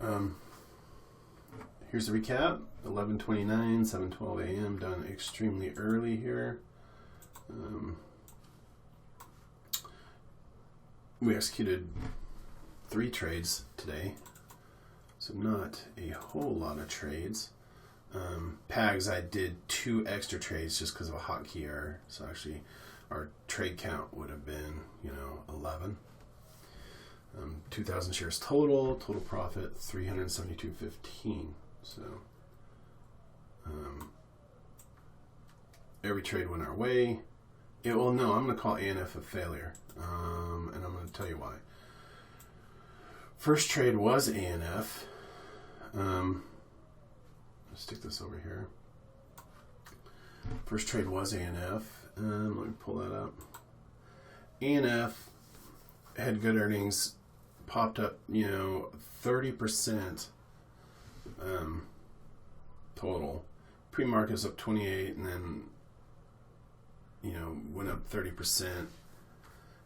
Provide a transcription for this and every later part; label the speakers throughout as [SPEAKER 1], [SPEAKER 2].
[SPEAKER 1] Um, here's the recap. 11:29, 7:12 a.m. Done extremely early here. We executed 3 trades today, so not a whole lot of trades. PAGs, I did 2 extra trades just because of a hotkey error. So actually, our trade count would have been, 11. 2,000 shares total. Total profit 372.15. So every trade went our way. I'm going to call ANF a failure, and I'm going to tell you why. First trade was ANF. Let's stick this over here. First trade was ANF. Let me pull that up. ANF had good earnings, popped up, 30% total. Pre-market is up 28, and then, went up 30%.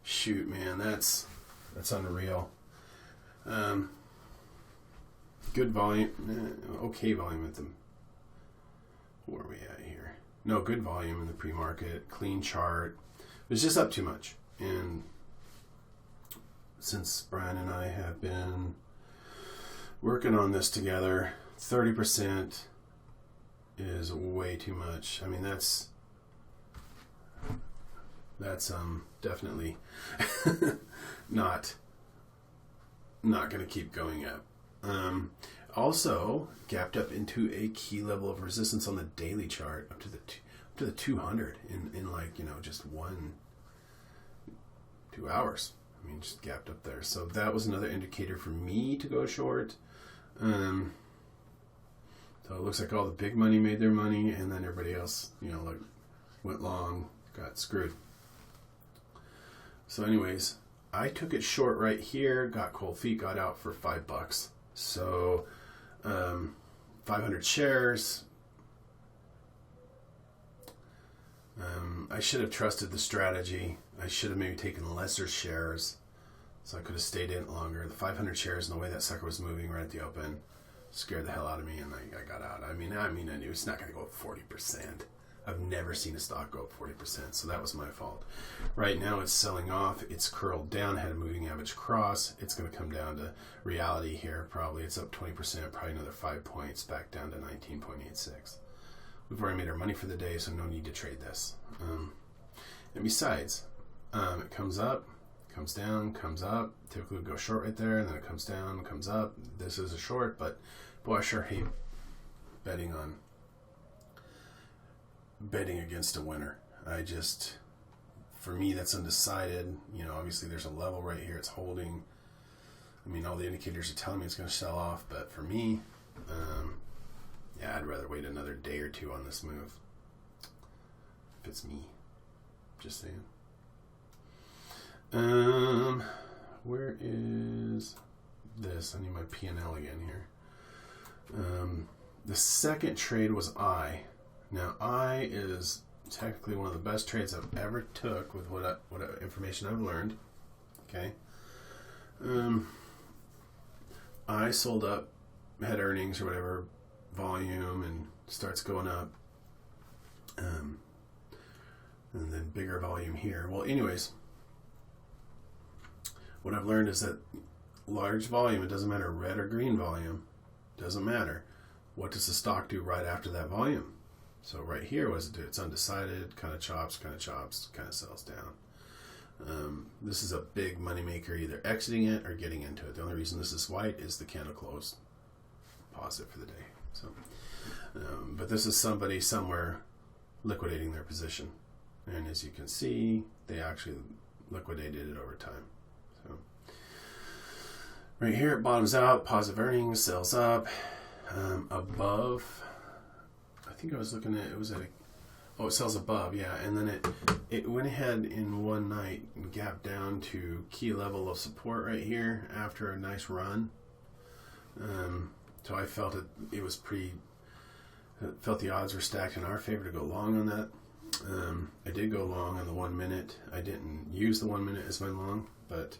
[SPEAKER 1] Shoot, man, that's unreal. Good volume, okay volume at them. Where are we at here? No, good volume in the pre-market, clean chart. It was just up too much. And since Brian and I have been working on this together, 30% is way too much. I mean, that's definitely not going to keep going up. Also gapped up into a key level of resistance on the daily chart up to the 200 in just 2 hours. I mean, just gapped up there. So that was another indicator for me to go short. So it looks like all the big money made their money, and then everybody else, went long, got screwed. So anyways, I took it short right here, got cold feet, got out for $5. So 500 shares. I should have trusted the strategy. I should have maybe taken lesser shares, so I could have stayed in longer. The 500 shares and the way that sucker was moving right at the open scared the hell out of me, and I got out. I knew it's not going to go up 40%. I've never seen a stock go up 40%, so that was my fault. Right now it's selling off. It's curled down, had a moving average cross. It's going to come down to reality here probably. It's up 20%, probably another 5 points, back down to 19.86. We've already made our money for the day, so no need to trade this. And besides, it comes up, comes down, comes up. Typically we go short right there, and then it comes down, comes up. This is a short, but boy, I sure hate betting against a winner. For me, that's undecided. Obviously there's a level right here. It's holding. I mean, all the indicators are telling me it's going to sell off, but for me, I'd rather wait another day or two on this move. If it's me. Just saying. Where is this? I need my P&L again here. The second trade was I. Now, I is technically one of the best trades I've ever took with what information I've learned. Okay. I sold up, had earnings or whatever, volume, and starts going up. And then bigger volume here. Well, anyways, what I've learned is that large volume, it doesn't matter red or green volume, doesn't matter. What does the stock do right after that volume? So right here, what does it do? It's undecided, kind of chops, kind of sells down. This is a big money maker, either exiting it or getting into it. The only reason this is white is the candle closed positive for the day. So, but this is somebody somewhere liquidating their position. And as you can see, they actually liquidated it over time. So right here, it bottoms out, positive earnings, sells up. Above, I think I was looking at, it sells above, yeah. And then it went ahead in one night and gapped down to key level of support right here after a nice run. So I felt felt the odds were stacked in our favor to go long on that. I did go long on the 1 minute. I didn't use the 1 minute as my long, but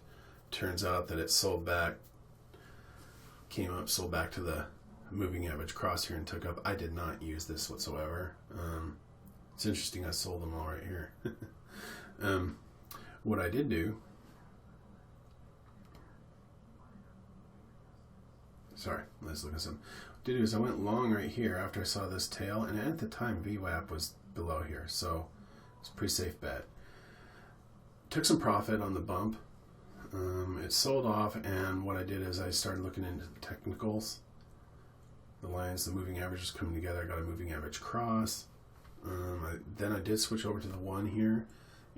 [SPEAKER 1] turns out that it sold back, came up, sold back to the moving average cross here and took up. I did not use this whatsoever. It's interesting I sold them all right here. What I did do, sorry, let's look at some. What I did is I went long right here after I saw this tail, and at the time VWAP was below here, so it's a pretty safe bet. Took some profit on the bump. It sold off, and what I did is I started looking into the technicals. The lines, the moving averages coming together. I got a moving average cross. Then I did switch over to the 1 here.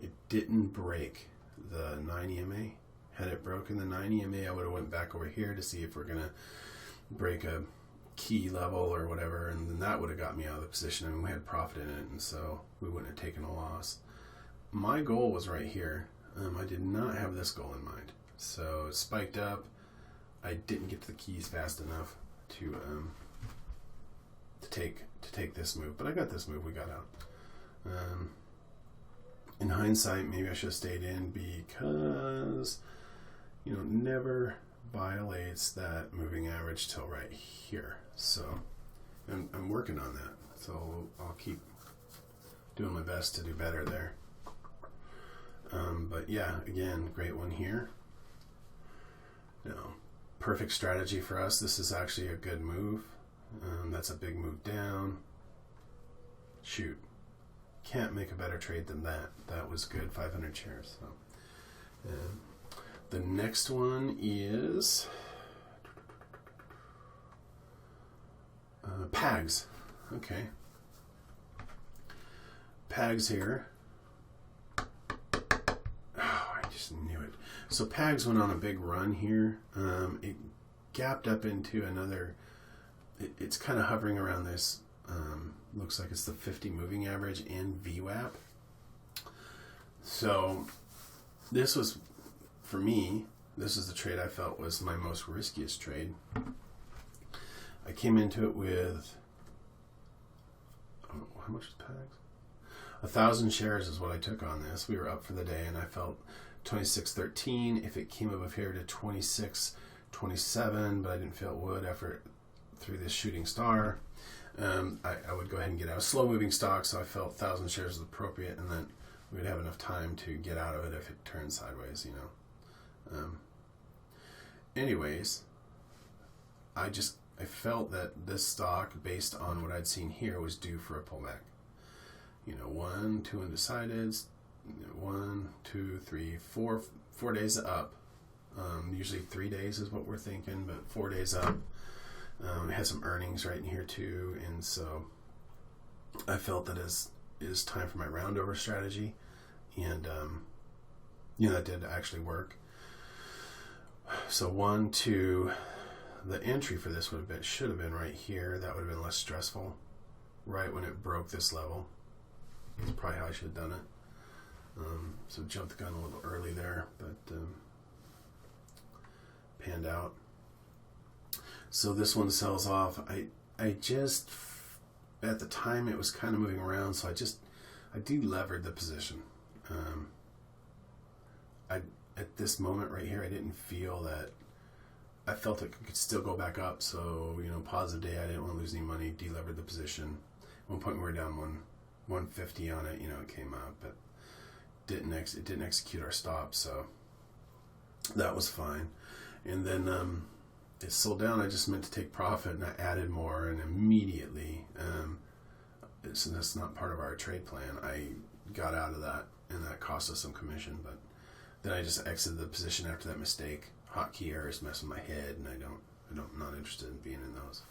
[SPEAKER 1] It didn't break the 9 EMA. Had it broken the 9 EMA, I would have went back over here to see if we're going to break a key level or whatever, and then that would have got me out of the position. I mean, we had profit in it, and so we wouldn't have taken a loss. My goal was right here. I did not have this goal in mind. So it spiked up. I didn't get to the keys fast enough to take this move, but I got this move. We got out. In hindsight, maybe I should have stayed in because, you know, never violates that moving average till right here. So I'm working on that. So I'll keep doing my best to do better there. But yeah, again, great one here. You know, perfect strategy for us. This is actually a good move. That's a big move down. Shoot. Can't make a better trade than that. That was good. 500 shares. So, the next one is PAGS. Okay. PAGS here. Oh, I just knew it. So PAGS went on a big run here. It gapped up into another. It's kind of hovering around this. Looks like it's the 50 moving average in VWAP. So this was, for me, this is the trade I felt was my most riskiest trade. I came into it with, how much is PAGS? 1,000 shares is what I took on this. We were up for the day, and I felt 26.13. If it came above here to 26.27, but I didn't feel it would after through this shooting star. I would go ahead and get out. A slow moving stock, so I felt 1,000 shares was appropriate, and then we'd have enough time to get out of it if it turned sideways, you know. Anyways, I felt that this stock, based on what I'd seen here, was due for a pullback. You know, 1, 2 undecideds, 1, 2, 3, 4 days up. Usually 3 days is what we're thinking, but 4 days up. It had some earnings right in here too, and so I felt that it is time for my roundover strategy, and you know, that did actually work. So 1, 2, the entry for this should have been right here. That would have been less stressful, right when it broke this level. That's probably how I should have done it. So jumped the gun a little early there, but panned out. So this one sells off. I just, at the time it was kind of moving around, so I de-levered the position. At this moment right here, I didn't feel that, I felt it could still go back up, so, you know, positive day, I didn't want to lose any money, de-levered the position. At one point we were down 150 on it, you know, it came up, but it didn't execute our stop, so that was fine. And then it sold down. I just meant to take profit, and I added more, and immediately, that's not part of our trade plan. I got out of that, and that cost us some commission. But then I just exited the position after that mistake. Hotkey errors mess with my head, and I'm not interested in being in those.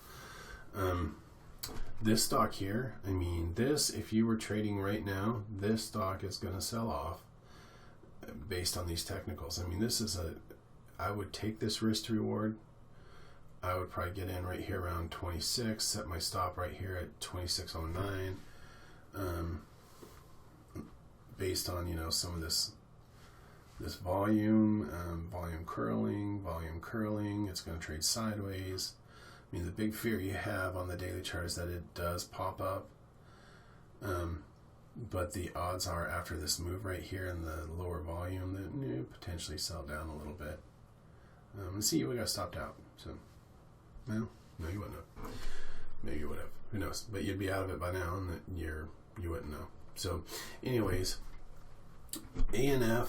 [SPEAKER 1] This stock here, I mean, if you were trading right now, this stock is going to sell off based on these technicals. I mean, I would take this risk to reward. I would probably get in right here around 26, set my stop right here at 26.09. Based on, you know, some of this volume, volume curling, it's going to trade sideways. I mean, the big fear you have on the daily chart is that it does pop up. But the odds are, after this move right here in the lower volume, that potentially sell down a little bit. And see, we got stopped out. So Well, no, you wouldn't have. Maybe you would have. Who knows? But you'd be out of it by now, and you wouldn't know. So, anyways, ANF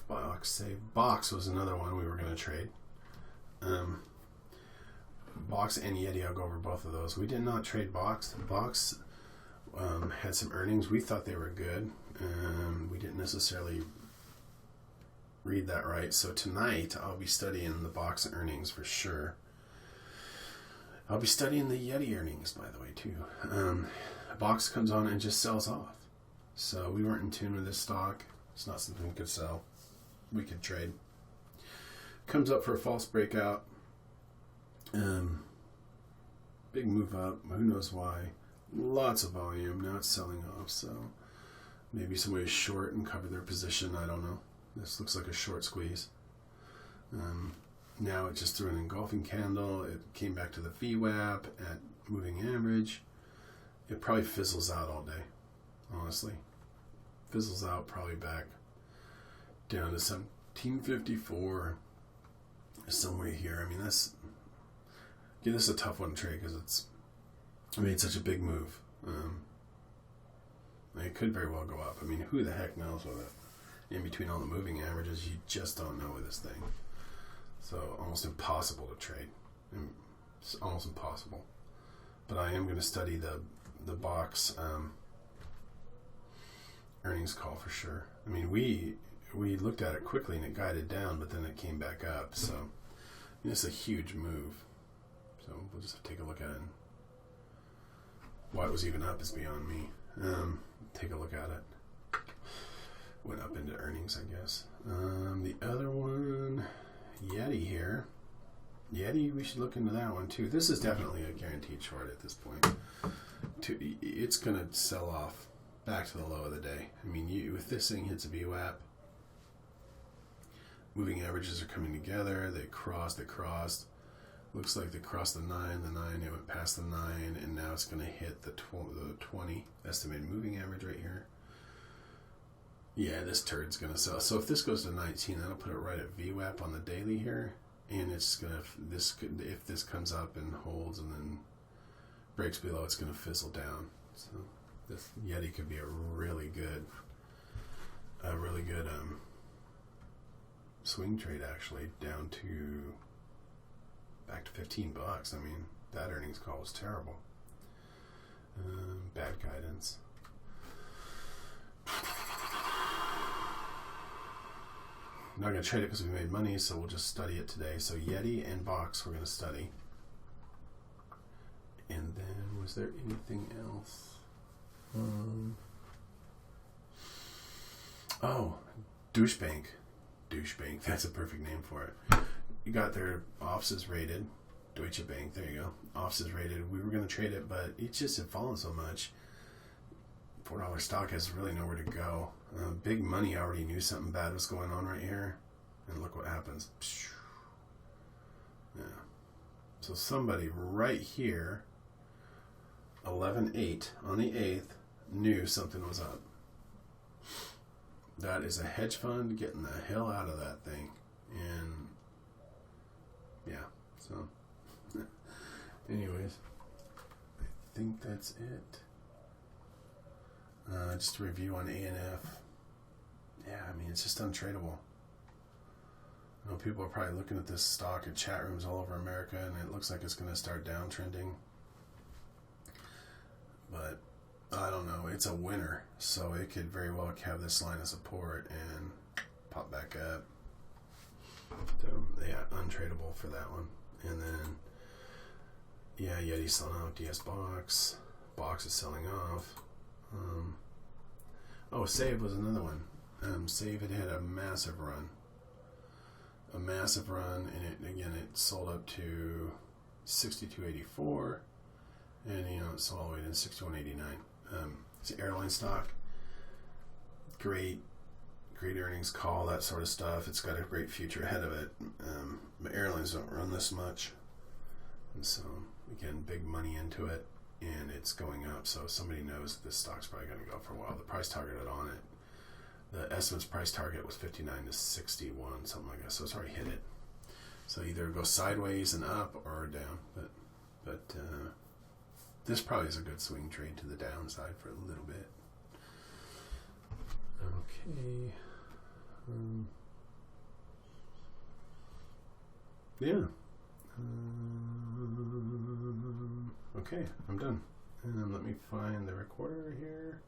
[SPEAKER 1] Box Save. Box was another one we were going to trade. Box and Yeti, I'll go over both of those. We did not trade Box. Box had some earnings. We thought they were good. We didn't necessarily read that right. So tonight I'll be studying the Box earnings for sure. I'll be studying the Yeti earnings, by the way, too. Box comes on and just sells off. So we weren't in tune with this stock. It's not something we could sell. We could trade. Comes up for a false breakout. Big move up. Who knows why? Lots of volume. Now it's selling off. So maybe somebody's short and covered their position. I don't know. This looks like a short squeeze. Now it just threw an engulfing candle. It came back to the VWAP at moving average. It probably fizzles out all day, honestly. Fizzles out probably back down to 1754, somewhere here. I mean, this is a tough one to trade because it's such a big move. It could very well go up. I mean, who the heck knows with it? In between all the moving averages, you just don't know with this thing. So almost impossible to trade. It's almost impossible. But I am going to study the Box earnings call for sure. I mean, we looked at it quickly and it guided down, but then it came back up. So it's a huge move. So we'll just take a look at it. Why it was even up is beyond me. Take a look at it. Went up into earnings, I guess. The other one, Yeti here. Yeti, we should look into that one too. This is definitely a guaranteed short at this point. It's going to sell off back to the low of the day. I mean, if this thing hits a VWAP, moving averages are coming together. They crossed. Looks like they crossed the 9, it went past the 9, and now it's going to hit the 20 estimated moving average right here. Yeah, this turd's going to sell. So if this goes to 19, that'll put it right at VWAP on the daily here, and it's going to, if this comes up and holds and then breaks below, it's going to fizzle down. So this Yeti could be a really good swing trade, actually, down to back to $15. I mean, that earnings call was terrible. Bad guidance. I'm not going to trade it because we made money, so we'll just study it today. So Yeti and Box we're going to study. And then, was there anything else? Douchebank. Douchebank, that's a perfect name for it. You got their offices rated. Deutsche Bank, there you go. Offices rated. We were going to trade it, but it just had fallen so much. $4 stock has really nowhere to go. Big money already knew something bad was going on right here. And look what happens. Yeah. So somebody right here, 11/8 on the 8th, knew something was up. That is a hedge fund getting the hell out of that thing. And yeah, so anyways, I think that's it. Just a review on ANF. Yeah, I mean, it's just untradeable. I know people are probably looking at this stock in chat rooms all over America, and it looks like it's going to start downtrending. But I don't know. It's a winner, so it could very well have this line of support and pop back up. So, yeah, untradeable for that one. And then, yeah, Yeti's selling out. DS Box. Box is selling off. Save was another one. Save had a massive run. And it sold up to 62.84, and it sold all the way to 61.89. It's an airline stock. Great earnings call, that sort of stuff. It's got a great future ahead of it. But airlines don't run this much, and so again, big money into it. And it's going up, so somebody knows this stock's probably going to go for a while. The price targeted on it, the estimate's price target was 59 to 61, something like that. So it's already hit it. So either go sideways and up or down. But But this probably is a good swing trade to the downside for a little bit. Okay. Yeah. Okay, I'm done. And let me find the recorder here.